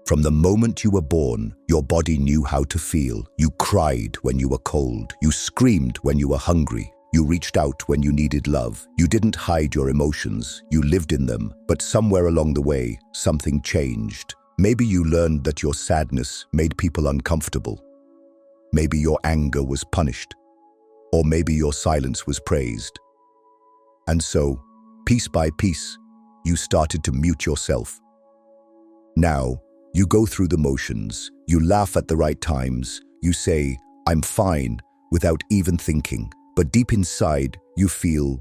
From the moment you were born, your body knew how to feel. You cried when you were cold. You screamed when you were hungry. You reached out when you needed love. You didn't hide your emotions. You lived in them. But somewhere along the way, something changed. Maybe you learned that your sadness made people uncomfortable. Maybe your anger was punished. Or maybe your silence was praised. And so, piece by piece, you started to mute yourself. Now, you go through the motions, you laugh at the right times, you say, "I'm fine," without even thinking. But deep inside, you feel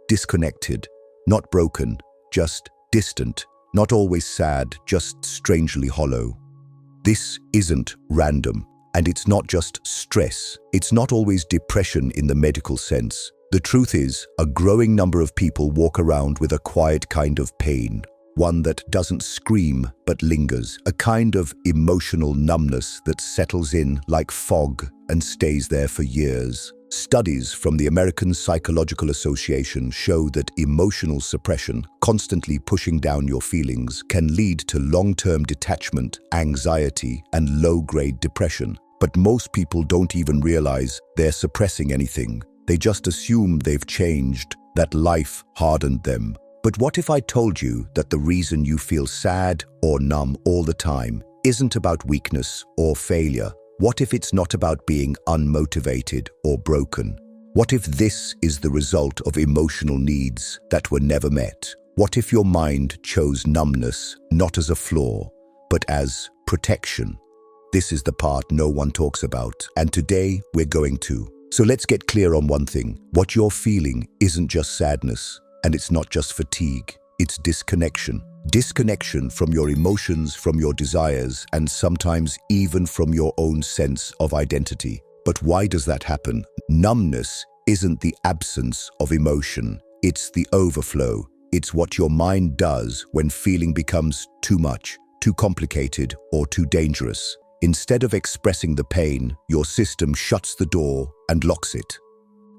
disconnected, not broken, just distant, not always sad, just strangely hollow. This isn't random, and it's not just stress. It's not always depression in the medical sense. The truth is, a growing number of people walk around with a quiet kind of pain, one that doesn't scream but lingers, a kind of emotional numbness that settles in like fog and stays there for years. Studies from the American Psychological Association show that emotional suppression, constantly pushing down your feelings, can lead to long-term detachment, anxiety, and low-grade depression. But most people don't even realize they're suppressing anything. They just assume they've changed, that life hardened them. But what if I told you that the reason you feel sad or numb all the time isn't about weakness or failure? What if it's not about being unmotivated or broken? What if this is the result of emotional needs that were never met? What if your mind chose numbness not as a flaw, but as protection? This is the part no one talks about, and today we're going to. So let's get clear on one thing. What you're feeling isn't just sadness, and it's not just fatigue. It's disconnection. Disconnection from your emotions, from your desires, and sometimes even from your own sense of identity. But why does that happen? Numbness isn't the absence of emotion. It's the overflow. It's what your mind does when feeling becomes too much, too complicated, or too dangerous. Instead of expressing the pain, your system shuts the door and locks it.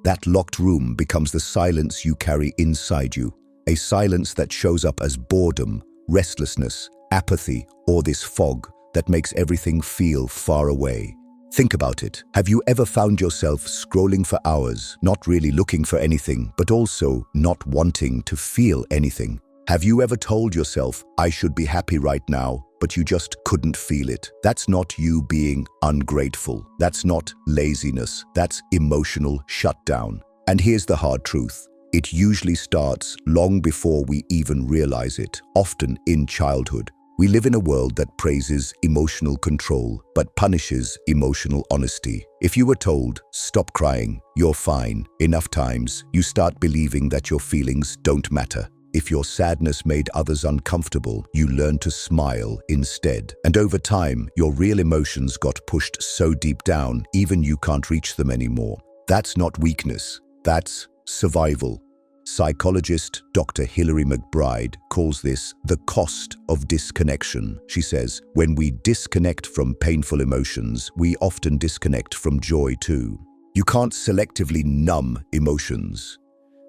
That locked room becomes the silence you carry inside you, a silence that shows up as boredom, restlessness, apathy, or this fog that makes everything feel far away. Think about it. Have you ever found yourself scrolling for hours, not really looking for anything, but also not wanting to feel anything? Have you ever told yourself, "I should be happy right now," but you just couldn't feel it? That's not you being ungrateful. That's not laziness. That's emotional shutdown. And here's the hard truth. It usually starts long before we even realize it, often in childhood. We live in a world that praises emotional control, but punishes emotional honesty. If you were told, "Stop crying, you're fine," enough times, you start believing that your feelings don't matter. If your sadness made others uncomfortable, you learn to smile instead. And over time, your real emotions got pushed so deep down, even you can't reach them anymore. That's not weakness. That's survival. Psychologist Dr. Hilary McBride calls this the cost of disconnection. She says, when we disconnect from painful emotions, we often disconnect from joy too. You can't selectively numb emotions.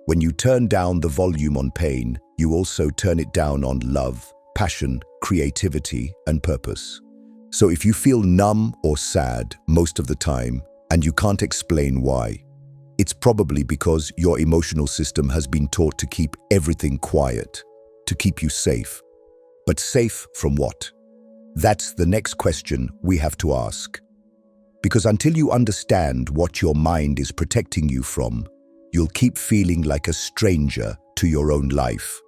When you turn down the volume on pain, you also turn it down on love, passion, creativity, and purpose. So if you feel numb or sad most of the time, and you can't explain why, it's probably because your emotional system has been taught to keep everything quiet, to keep you safe. But safe from what? That's the next question we have to ask. Because until you understand what your mind is protecting you from, you'll keep feeling like a stranger to your own life.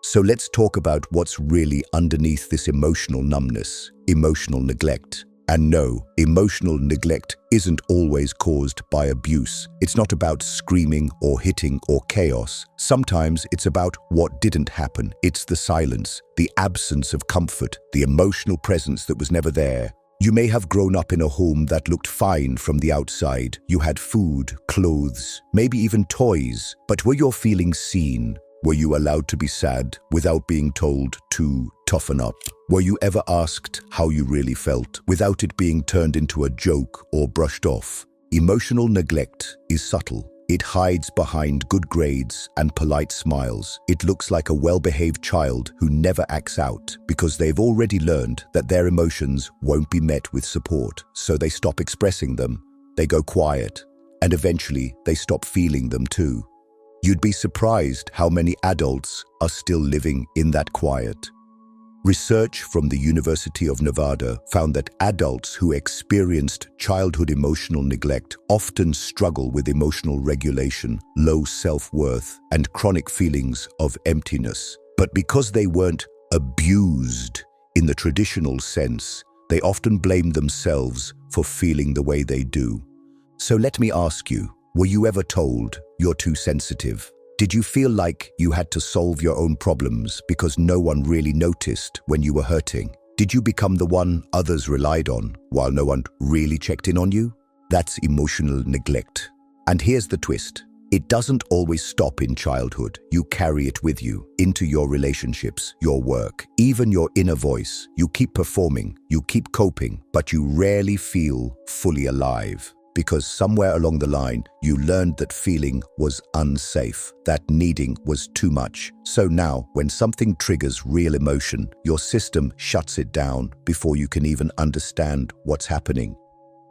So let's talk about what's really underneath this emotional numbness, emotional neglect. And no, emotional neglect isn't always caused by abuse. It's not about screaming or hitting or chaos. Sometimes it's about what didn't happen. It's the silence, the absence of comfort, the emotional presence that was never there. You may have grown up in a home that looked fine from the outside. You had food, clothes, maybe even toys. But were your feelings seen? Were you allowed to be sad without being told to toughen up? Were you ever asked how you really felt without it being turned into a joke or brushed off? Emotional neglect is subtle. It hides behind good grades and polite smiles. It looks like a well-behaved child who never acts out because they've already learned that their emotions won't be met with support. So they stop expressing them, they go quiet, and eventually they stop feeling them too. You'd be surprised how many adults are still living in that quiet. Research from the University of Nevada found that adults who experienced childhood emotional neglect often struggle with emotional regulation, low self-worth, and chronic feelings of emptiness. But because they weren't abused in the traditional sense, they often blame themselves for feeling the way they do. So let me ask you, were you ever told you're too sensitive? Did you feel like you had to solve your own problems because no one really noticed when you were hurting? Did you become the one others relied on while no one really checked in on you? That's emotional neglect. And here's the twist. It doesn't always stop in childhood. You carry it with you into your relationships, your work, even your inner voice. You keep performing, you keep coping, but you rarely feel fully alive. Because somewhere along the line, you learned that feeling was unsafe, that needing was too much. So now, when something triggers real emotion, your system shuts it down before you can even understand what's happening.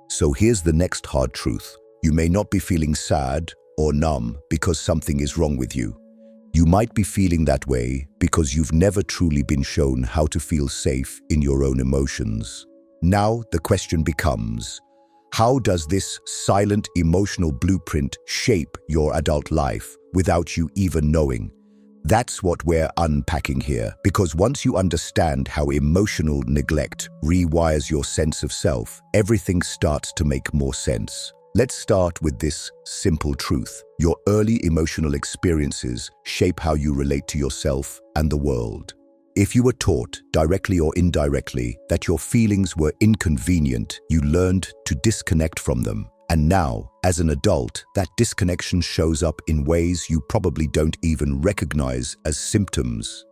So here's the next hard truth. You may not be feeling sad or numb because something is wrong with you. You might be feeling that way because you've never truly been shown how to feel safe in your own emotions. Now the question becomes, how does this silent emotional blueprint shape your adult life without you even knowing? That's what we're unpacking here, because once you understand how emotional neglect rewires your sense of self, everything starts to make more sense. Let's start with this simple truth. Your early emotional experiences shape how you relate to yourself and the world. If you were taught, directly or indirectly, that your feelings were inconvenient, you learned to disconnect from them. And now, as an adult, that disconnection shows up in ways you probably don't even recognize as symptoms.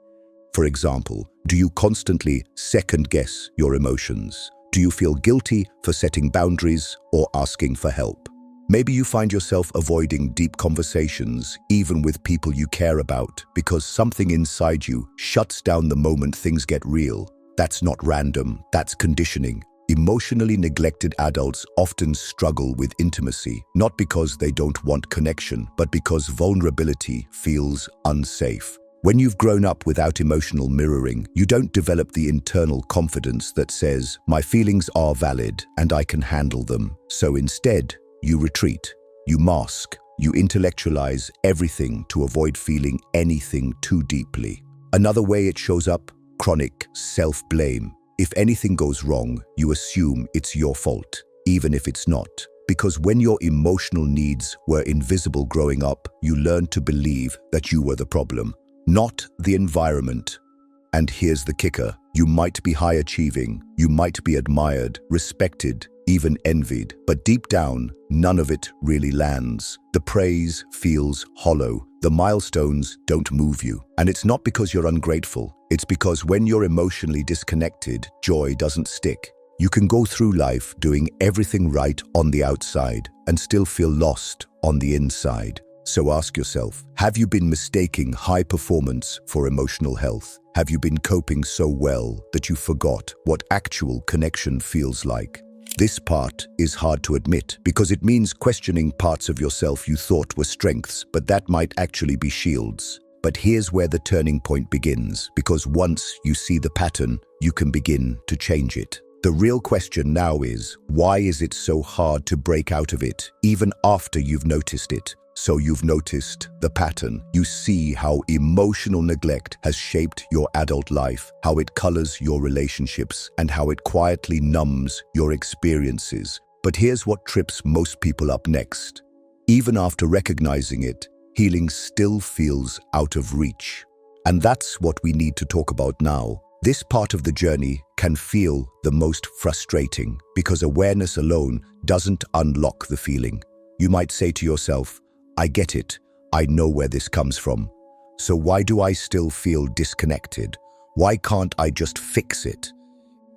For example, do you constantly second-guess your emotions? Do you feel guilty for setting boundaries or asking for help? Maybe you find yourself avoiding deep conversations, even with people you care about, because something inside you shuts down the moment things get real. That's not random, that's conditioning. Emotionally neglected adults often struggle with intimacy, not because they don't want connection, but because vulnerability feels unsafe. When you've grown up without emotional mirroring, you don't develop the internal confidence that says, my feelings are valid and I can handle them. So instead, you retreat, you mask, you intellectualize everything to avoid feeling anything too deeply. Another way it shows up, chronic self-blame. If anything goes wrong, you assume it's your fault, even if it's not. Because when your emotional needs were invisible growing up, you learned to believe that you were the problem, not the environment. And here's the kicker. You might be high-achieving, you might be admired, respected, even envied, but deep down, none of it really lands. The praise feels hollow. The milestones don't move you. And it's not because you're ungrateful. It's because when you're emotionally disconnected, joy doesn't stick. You can go through life doing everything right on the outside and still feel lost on the inside. So ask yourself, have you been mistaking high performance for emotional health? Have you been coping so well that you forgot what actual connection feels like? This part is hard to admit because it means questioning parts of yourself you thought were strengths, but that might actually be shields. But here's where the turning point begins, because once you see the pattern, you can begin to change it. The real question now is, why is it so hard to break out of it, even after you've noticed it? So you've noticed the pattern. You see how emotional neglect has shaped your adult life, how it colors your relationships, and how it quietly numbs your experiences. But here's what trips most people up next. Even after recognizing it, healing still feels out of reach. And that's what we need to talk about now. This part of the journey can feel the most frustrating because awareness alone doesn't unlock the feeling. You might say to yourself, I get it. I know where this comes from. So why do I still feel disconnected? Why can't I just fix it?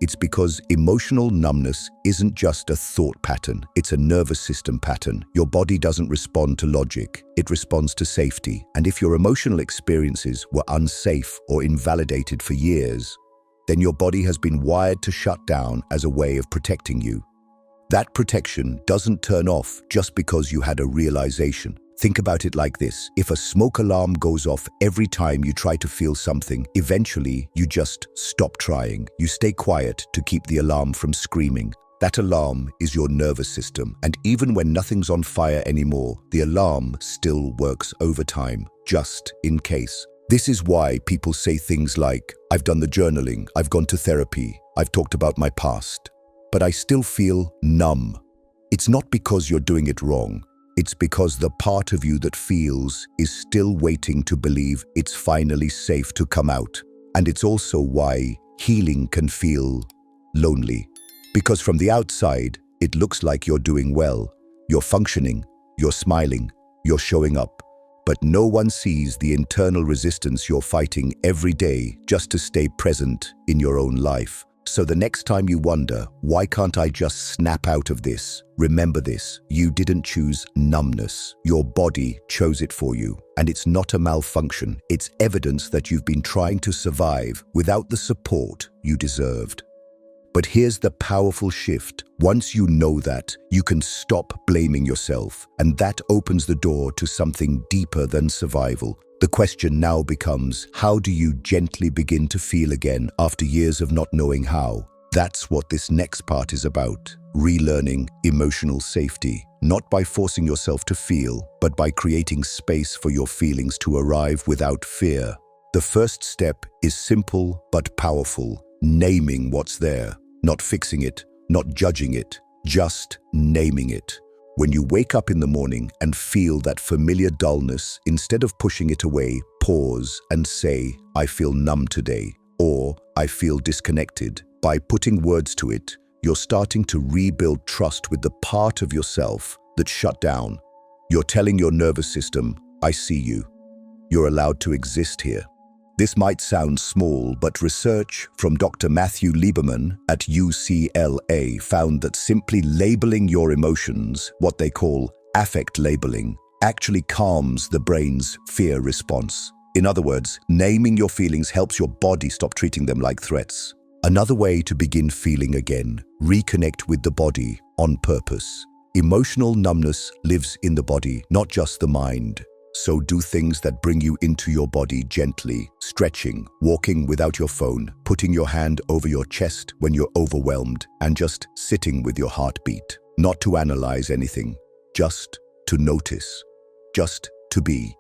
It's because emotional numbness isn't just a thought pattern, it's a nervous system pattern. Your body doesn't respond to logic, it responds to safety. And if your emotional experiences were unsafe or invalidated for years, then your body has been wired to shut down as a way of protecting you. That protection doesn't turn off just because you had a realization. Think about it like this. If a smoke alarm goes off every time you try to feel something, eventually you just stop trying. You stay quiet to keep the alarm from screaming. That alarm is your nervous system, and even when nothing's on fire anymore, the alarm still works overtime, just in case. This is why people say things like, "I've done the journaling, I've gone to therapy, I've talked about my past, but I still feel numb." It's not because you're doing it wrong. It's because the part of you that feels is still waiting to believe it's finally safe to come out. And it's also why healing can feel lonely. Because from the outside, it looks like you're doing well. You're functioning, you're smiling, you're showing up. But no one sees the internal resistance you're fighting every day just to stay present in your own life. So the next time you wonder, why can't I just snap out of this? Remember this, you didn't choose numbness. Your body chose it for you. And it's not a malfunction. It's evidence that you've been trying to survive without the support you deserved. But here's the powerful shift. Once you know that, you can stop blaming yourself. And that opens the door to something deeper than survival. The question now becomes, how do you gently begin to feel again after years of not knowing how? That's what this next part is about. Relearning emotional safety. Not by forcing yourself to feel, but by creating space for your feelings to arrive without fear. The first step is simple but powerful. Naming what's there. Not fixing it, not judging it, just naming it. When you wake up in the morning and feel that familiar dullness, instead of pushing it away, pause and say, "I feel numb today," or "I feel disconnected." By putting words to it, you're starting to rebuild trust with the part of yourself that shut down. You're telling your nervous system, "I see you. You're allowed to exist here." This might sound small, but research from Dr. Matthew Lieberman at UCLA found that simply labeling your emotions, what they call affect labeling, actually calms the brain's fear response. In other words, naming your feelings helps your body stop treating them like threats. Another way to begin feeling again, reconnect with the body on purpose. Emotional numbness lives in the body, not just the mind. So do things that bring you into your body gently, stretching, walking without your phone, putting your hand over your chest when you're overwhelmed, and just sitting with your heartbeat. Not to analyze anything, just to notice, just to be.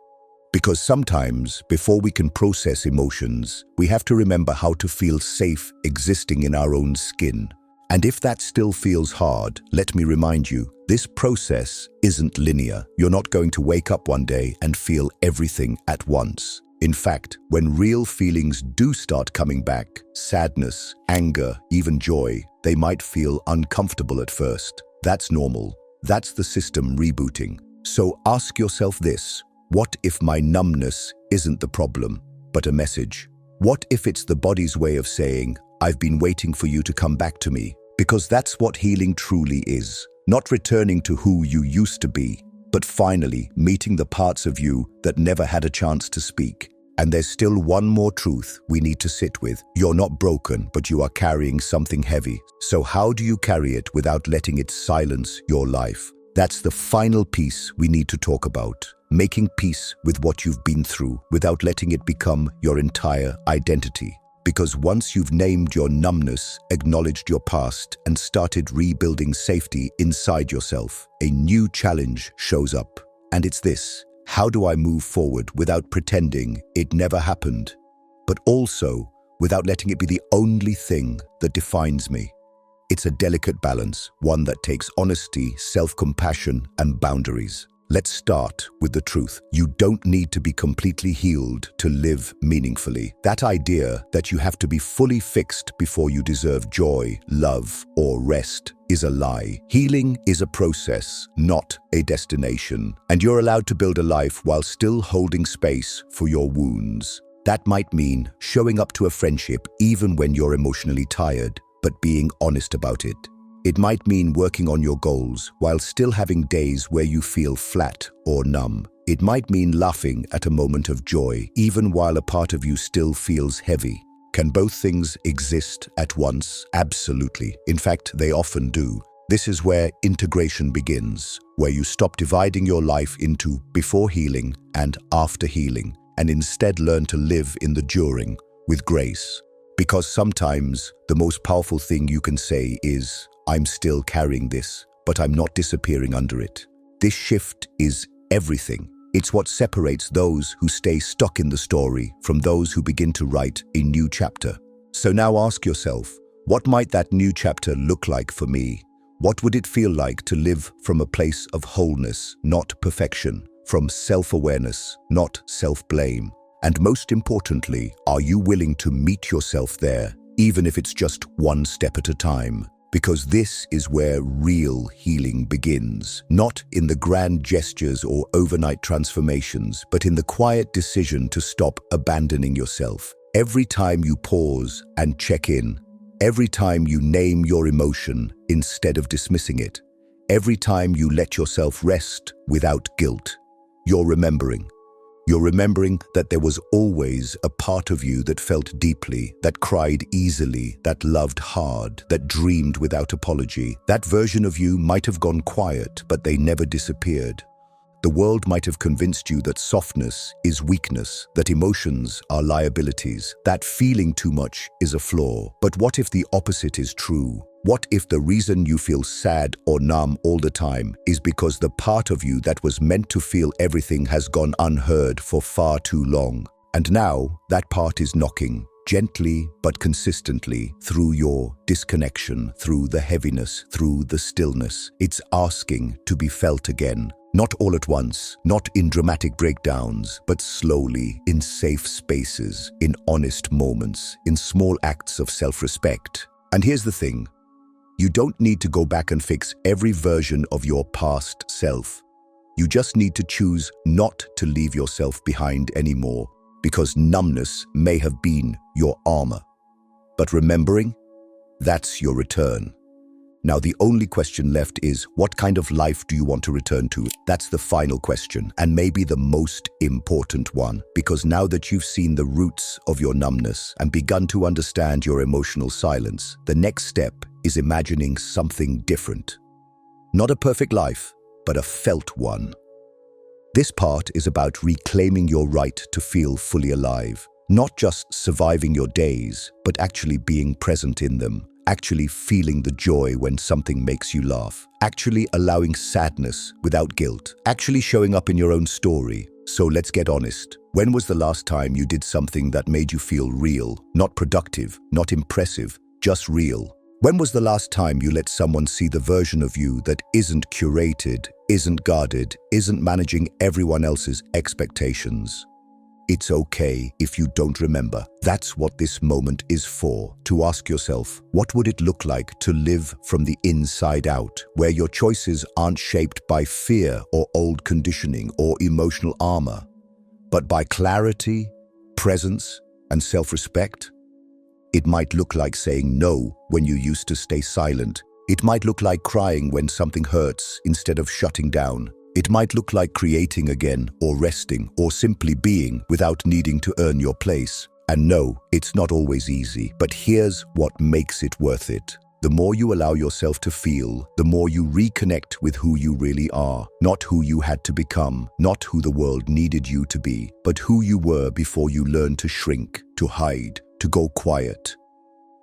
Because sometimes, before we can process emotions, we have to remember how to feel safe existing in our own skin. And if that still feels hard, let me remind you, this process isn't linear. You're not going to wake up one day and feel everything at once. In fact, when real feelings do start coming back, sadness, anger, even joy, they might feel uncomfortable at first. That's normal. That's the system rebooting. So ask yourself this, what if my numbness isn't the problem, but a message? What if it's the body's way of saying, "I've been waiting for you to come back to me"? Because that's what healing truly is. Not returning to who you used to be, but finally meeting the parts of you that never had a chance to speak. And there's still one more truth we need to sit with. You're not broken, but you are carrying something heavy. So how do you carry it without letting it silence your life? That's the final piece we need to talk about. Making peace with what you've been through without letting it become your entire identity. Because once you've named your numbness, acknowledged your past, and started rebuilding safety inside yourself, a new challenge shows up. And it's this: how do I move forward without pretending it never happened, but also without letting it be the only thing that defines me? It's a delicate balance, one that takes honesty, self-compassion, and boundaries. Let's start with the truth. You don't need to be completely healed to live meaningfully. That idea that you have to be fully fixed before you deserve joy, love, or rest is a lie. Healing is a process, not a destination. And you're allowed to build a life while still holding space for your wounds. That might mean showing up to a friendship even when you're emotionally tired, but being honest about it. It might mean working on your goals while still having days where you feel flat or numb. It might mean laughing at a moment of joy, even while a part of you still feels heavy. Can both things exist at once? Absolutely. In fact, they often do. This is where integration begins, where you stop dividing your life into before healing and after healing, and instead learn to live in the during with grace. Because sometimes the most powerful thing you can say is, I'm still carrying this, but I'm not disappearing under it. This shift is everything. It's what separates those who stay stuck in the story from those who begin to write a new chapter. So now ask yourself, what might that new chapter look like for me? What would it feel like to live from a place of wholeness, not perfection, from self-awareness, not self-blame? And most importantly, are you willing to meet yourself there, even if it's just one step at a time? Because this is where real healing begins, not in the grand gestures or overnight transformations, but in the quiet decision to stop abandoning yourself. Every time you pause and check in, every time you name your emotion instead of dismissing it, every time you let yourself rest without guilt, you're remembering. You're remembering that there was always a part of you that felt deeply, that cried easily, that loved hard, that dreamed without apology. That version of you might have gone quiet, but they never disappeared. The world might have convinced you that softness is weakness, that emotions are liabilities, that feeling too much is a flaw. But what if the opposite is true? What if the reason you feel sad or numb all the time is because the part of you that was meant to feel everything has gone unheard for far too long? And now that part is knocking, gently but consistently, through your disconnection, through the heaviness, through the stillness. It's asking to be felt again. Not all at once, not in dramatic breakdowns, but slowly, in safe spaces, in honest moments, in small acts of self-respect. And here's the thing. You don't need to go back and fix every version of your past self. You just need to choose not to leave yourself behind anymore, because numbness may have been your armor. But remembering, that's your return. Now the only question left is, what kind of life do you want to return to? That's the final question, and maybe the most important one, because now that you've seen the roots of your numbness and begun to understand your emotional silence, the next step is imagining something different. Not a perfect life, but a felt one. This part is about reclaiming your right to feel fully alive, not just surviving your days, but actually being present in them. Actually feeling the joy when something makes you laugh, actually allowing sadness without guilt, actually showing up in your own story. So let's get honest. When was the last time you did something that made you feel real, not productive, not impressive, just real? When was the last time you let someone see the version of you that isn't curated, isn't guarded, isn't managing everyone else's expectations? It's okay if you don't remember. That's what this moment is for, to ask yourself, what would it look like to live from the inside out, where your choices aren't shaped by fear or old conditioning or emotional armor, but by clarity, presence, and self-respect? It might look like saying no when you used to stay silent. It might look like crying when something hurts instead of shutting down. It might look like creating again, or resting, or simply being without needing to earn your place. And no, it's not always easy, but here's what makes it worth it. The more you allow yourself to feel, the more you reconnect with who you really are. Not who you had to become, not who the world needed you to be, but who you were before you learned to shrink, to hide, to go quiet.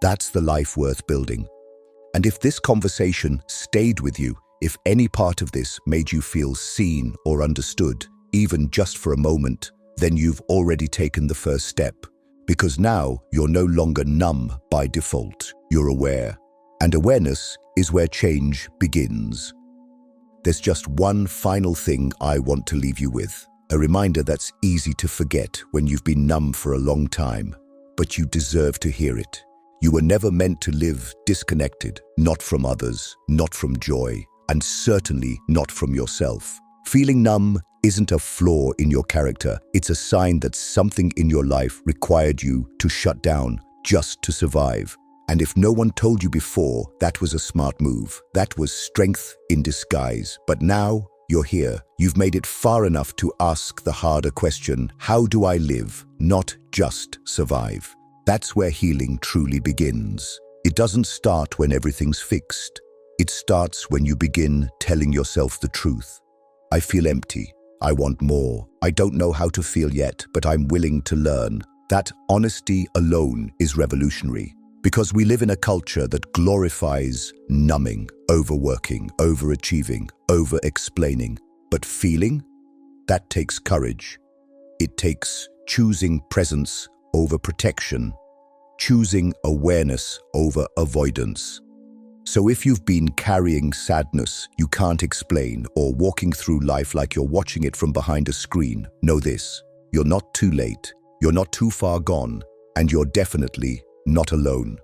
That's the life worth building. And if this conversation stayed with you, if any part of this made you feel seen or understood, even just for a moment, then you've already taken the first step. Because now you're no longer numb by default. You're aware. And awareness is where change begins. There's just one final thing I want to leave you with. A reminder that's easy to forget when you've been numb for a long time. But you deserve to hear it. You were never meant to live disconnected, not from others, not from joy, and certainly not from yourself. Feeling numb isn't a flaw in your character. It's a sign that something in your life required you to shut down just to survive. And if no one told you before, that was a smart move. That was strength in disguise. But now, you're here. You've made it far enough to ask the harder question, how do I live, not just survive? That's where healing truly begins. It doesn't start when everything's fixed. It starts when you begin telling yourself the truth. I feel empty. I want more. I don't know how to feel yet, but I'm willing to learn. That honesty alone is revolutionary. Because we live in a culture that glorifies numbing, overworking, overachieving, over-explaining. But feeling? That takes courage. It takes choosing presence over protection, choosing awareness over avoidance. So if you've been carrying sadness you can't explain or walking through life like you're watching it from behind a screen, know this: you're not too late, you're not too far gone, and you're definitely not alone.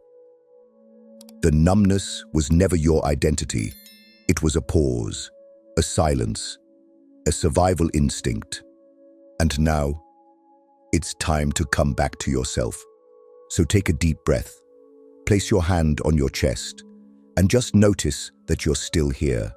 The numbness was never your identity. It was a pause, a silence, a survival instinct. And now, it's time to come back to yourself. So take a deep breath, place your hand on your chest, and just notice that you're still here.